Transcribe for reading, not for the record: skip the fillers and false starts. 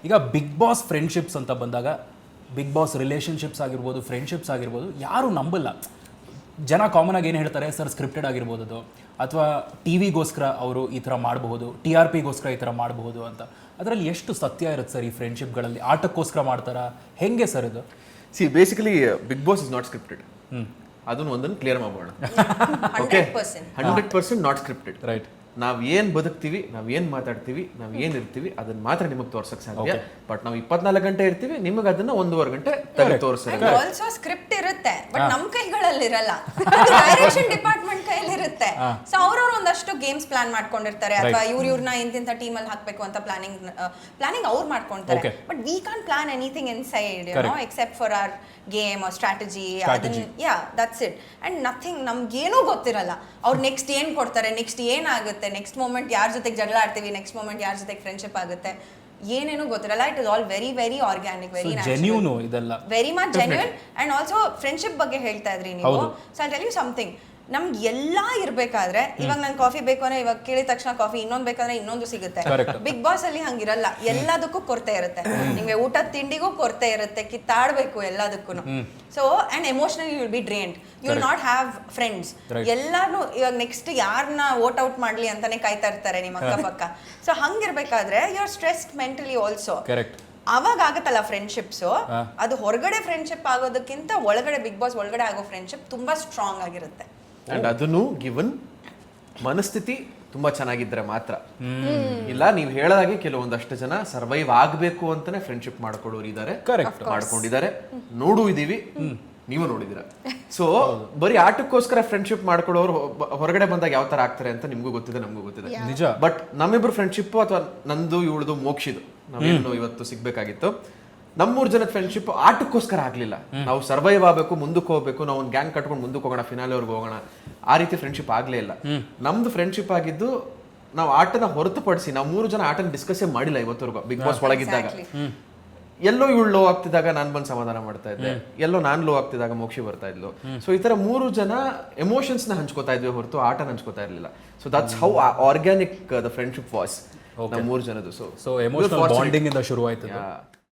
ಈಗ big boss friendships ಅಂತ ಬಂದಾಗ ಬಿಗ್ ಬಾಸ್ ರಿಲೇಷನ್ಶಿಪ್ಸ್ ಆಗಿರ್ಬೋದು, ಫ್ರೆಂಡ್ಶಿಪ್ಸ್ ಆಗಿರ್ಬೋದು, ಯಾರು ನಂಬಲ್ಲ. ಜನ ಕಾಮನ್ ಆಗಿ ಏನು ಹೇಳ್ತಾರೆ, ಸರ್ ಸ್ಕ್ರಿಪ್ಟೆಡ್ ಆಗಿರ್ಬೋದು ಅದು, ಅಥವಾ ಟಿ ವಿಗೋಸ್ಕರ ಅವರು ಈ ಥರ ಮಾಡಬಹುದು, TRPಗೋಸ್ಕರ ಈ ಥರ ಮಾಡಬಹುದು ಅಂತ. ಅದರಲ್ಲಿ ಎಷ್ಟು ಸತ್ಯ ಇರುತ್ತೆ ಸರ್ ಈ ಫ್ರೆಂಡ್ಶಿಪ್ಗಳಲ್ಲಿ? ಆಟಕ್ಕೋಸ್ಕರ ಮಾಡ್ತಾರಾ, ಹೆಂಗೆ ಸರ್ ಇದು? See basically Bigg Boss is not scripted. ಅದನ್ನು ಒಂದನ್ನು ಕ್ಲಿಯರ್ ಮಾಡೋಣ. Okay, 100% not scripted. ರೈಟ್. ನಾವ್ ಏನ್ ಬದುಕ್ತೀವಿ, ನಾವ್ ಏನ್ ಮಾತಾಡ್ತೀವಿ, ನಾವ್ ಏನ್ ಇರ್ತೀವಿ ಅದನ್ನ ಮಾತ್ರ ನಿಮಗೆ ತೋರ್ಸಕ್ ಸಾಧ್ಯ. ಬಟ್ ನಾವು 24 ಗಂಟೆ ಇರ್ತೀವಿ, ನಿಮಗೆ ಅದನ್ನ 1.5 ಗಂಟೆ ತೆಗೆದು ತೋರಿಸ್ತಾರೆ. ಆಲ್ಸೋ ಸ್ಕ್ರಿಪ್ಟ್ ಇರುತ್ತೆ, ಬಟ್ ನಮ್ ಕೈಗಳಲ್ಲಿ ಇರಲ್ಲ, ಡೈರೆಕ್ಷನ್ ಡಿಪಾರ್ಟ್ಮೆಂಟ್ ಕೈಯಲ್ಲಿ ಇರುತ್ತೆ. ಸೊ ಅವ್ರವ್ರು ಒಂದಷ್ಟು ಗೇಮ್ಸ್ ಪ್ಲಾನ್ ಮಾಡ್ಕೊಂಡಿರ್ತಾರೆ, ಅಥವಾ ಇವ್ರನ್ನ ಇಂತಿಂತ ಟೀಮ್ ಅಲ್ಲಿ ಹಾಕ್ಬೇಕು ಅಂತ ಪ್ಲಾನಿಂಗ್ ಅವ್ರು ಮಾಡ್ಕೊಂತಾರೆ. But we can't plan anything inside, you know, except for our game or strategy. Yeah, that's it. And nothing, ನಮ್ಗೇನೂ ಗೊತ್ತಿರಲ್ಲ ಅವ್ರು ನೆಕ್ಸ್ಟ್ ಏನ್ ಕೊಡ್ತಾರೆ, ನೆಕ್ಸ್ಟ್ ಏನಾಗುತ್ತೆ, ನೆಕ್ಸ್ಟ್ ಮೂಮೆಂಟ್ ಯಾರ ಜೊತೆಗೆ ಜಗಳ ಆಡ್ತೀವಿ, ನೆಕ್ಸ್ಟ್ ಮೂಮೆಂಟ್ ಯಾರ ಜೊತೆಗೆ ಫ್ರೆಂಡ್ಶಿಪ್ ಆಗುತ್ತೆ, ಏನೇನು ಗೊತ್ತಿರಲ್ಲ. It is all very very organic, very genuine, ಇದೆಲ್ಲ very much genuine. And also friendship ಬಗ್ಗೆ ಹೇಳ್ತಾ ಇದ್ರಿ ನೀವು. So I tell you something, ನಮ್ಗೆ ಎಲ್ಲಾ ಇರ್ಬೇಕಾದ್ರೆ, ಇವಾಗ ನನ್ ಕಾಫಿ ಬೇಕು ಅಂದ್ರೆ ಇವಾಗ ಕೇಳಿದ ತಕ್ಷಣ ಕಾಫಿ, ಇನ್ನೊಂದ್ ಬೇಕಂದ್ರೆ ಇನ್ನೊಂದು ಸಿಗುತ್ತೆ. ಬಿಗ್ ಬಾಸ್ ಅಲ್ಲಿ ಹಂಗಿರಲ್ಲ, ಎಲ್ಲದಕ್ಕೂ ಕೊರತೆ ಇರುತ್ತೆ. ನಿಮ್ಗೆ ಊಟ ತಿಂಡಿಗೂ ಕೊರತೆ ಇರುತ್ತೆ, ಕಿತ್ತಾಡ್ಬೇಕು ಎಲ್ಲದಕ್ಕೂ. So and emotionally you will be drained, you will not have friends. ಎಲ್ಲಾನು ಇವಾಗ ನೆಕ್ಸ್ಟ್ ಯಾರನ್ನ ವೋಟ್ ಔಟ್ ಮಾಡ್ಲಿ ಅಂತಾನೆ ಕಾಯ್ತಾ ಇರ್ತಾರೆ ನಿಮ್ಮ ಅಕ್ಕಪಕ್ಕ. ಸೊ ಹಂಗಿರ್ಬೇಕಾದ್ರೆ you are stressed mentally also. ಅವಾಗ ಆಗತ್ತಲ್ಲ ಫ್ರೆಂಡ್ಶಿಪ್ಸ್. ಅದು ಹೊರಗಡೆ ಫ್ರೆಂಡ್ಶಿಪ್ ಆಗೋದಕ್ಕಿಂತ ಒಳಗಡೆ, ಬಿಗ್ ಬಾಸ್ ಒಳಗಡೆ ಆಗೋ ಫ್ರೆಂಡ್ಶಿಪ್ ತುಂಬಾ ಸ್ಟ್ರಾಂಗ್ ಆಗಿರುತ್ತೆ. ಅಂಡ್ ಅದನ್ನು ಗಿವನ್ ಮನಸ್ಥಿತಿ ತುಂಬಾ ಚೆನ್ನಾಗಿದ್ರೆ ಮಾತ್ರ. ಇಲ್ಲ, ನೀವು ಹೇಳದಾಗೆ ಕೆಲವೊಂದಷ್ಟು ಜನ ಸರ್ವೈವ್ ಆಗ್ಬೇಕು ಅಂತಾನೆ ಫ್ರೆಂಡ್ಶಿಪ್ ಮಾಡ್ಕೊಡೋರು ಇದಾರೆ, ಮಾಡ್ಕೊಂಡಿದ್ದಾರೆ, ನೋಡು ಇದೀವಿ, ನೀವು ನೋಡಿದಿರ. ಸೊ ಬರೀ ಆಟಕ್ಕೋಸ್ಕರ ಫ್ರೆಂಡ್ಶಿಪ್ ಮಾಡ್ಕೊಡೋರು ಹೊರಗಡೆ ಬಂದಾಗ ಯಾವ ತರ ಆಗ್ತಾರೆ ಅಂತ ನಿಮ್ಗೂ ಗೊತ್ತಿದೆ, ನಮಗೂ ಗೊತ್ತಿದೆ. ನಿಜ. ಬಟ್ ನಮ್ಮಿಬ್ರು ಫ್ರೆಂಡ್ಶಿಪ್ ಅಥವಾ ನಂದು ಇವಳದು ಮೋಕ್ಷಿದು ನಾವೇನು ಇವತ್ತು ಸಿಗ್ಬೇಕಾಗಿತ್ತು, ನಮ್ಮೂರ್ ಜನದ ಫ್ರೆಂಡ್ಶಿಪ್ ಆಟಕ್ಕೋಸ್ಕರ ಆಗ್ಲಿಲ್ಲ. ನಾವು ಸರ್ವೈವ್ ಆಗ್ಬೇಕು, ಮುಂದಕ್ಕೆ ಹೋಗ್ಬೇಕು, ನಾವು ಒಂದು ಗ್ಯಾಂಗ್ ಕಟ್ಕೊಂಡು ಮುಂದಕ್ಕೆ ಹೋಗೋಣ, ಫಿನಾಲೆವರೆಗೂ ಹೋಗೋಣ, ಆ ರೀತಿ ಫ್ರೆಂಡ್ಶಿಪ್ ಆಗ್ಲೇ ಇಲ್ಲ. ನಮ್ದು ಫ್ರೆಂಡ್ಶಿಪ್ ಆಗಿದ್ದು ನಾವು ಆಟನ ಹೊರತುಪಡಿಸಿ ನಾವು 3 ಜನ ಆಟನ ಡಿಸ್ಕಸ್ ಮಾಡಿಲ್ಲ ಇವತ್ತವರೆಗೂ. ಬಿಗ್ ಬಾಸ್ ಒಳಗಿದ್ದಾಗ ಎಲ್ಲೋ ಇವಳು ಲೋ ಆಗ್ತಿದ್ದಾಗ ನಾನು ಬಂದು ಸಮಾಧಾನ ಮಾಡ್ತಾ ಇದ್ದೆ, ಎಲ್ಲೋ ನಾನು ಲೋ ಆಗ್ತಿದ್ದಾಗ ಮೋಕ್ಷಿ ಬರ್ತಾ ಇದ್ಲು. ಸೊ ಈ ತರ 3 ಜನ ಎಮೋಷನ್ಸ್ ನ ಹಂಚ್ಕೋತಾ ಇದ್ವಿ ಹೊರತು ಆಟನ ಹಂಚ್ಕೋತಾ ಇರ್ಲಿಲ್ಲ. So that's how organic the friendship was ನಮ್ಮ 3 ಜನದು. ಸೊ ಎಮೋಷನಲ್ ಬಾಂಡಿಂಗ್ ಇಂದ ಶುರು ಆಯ್ತು.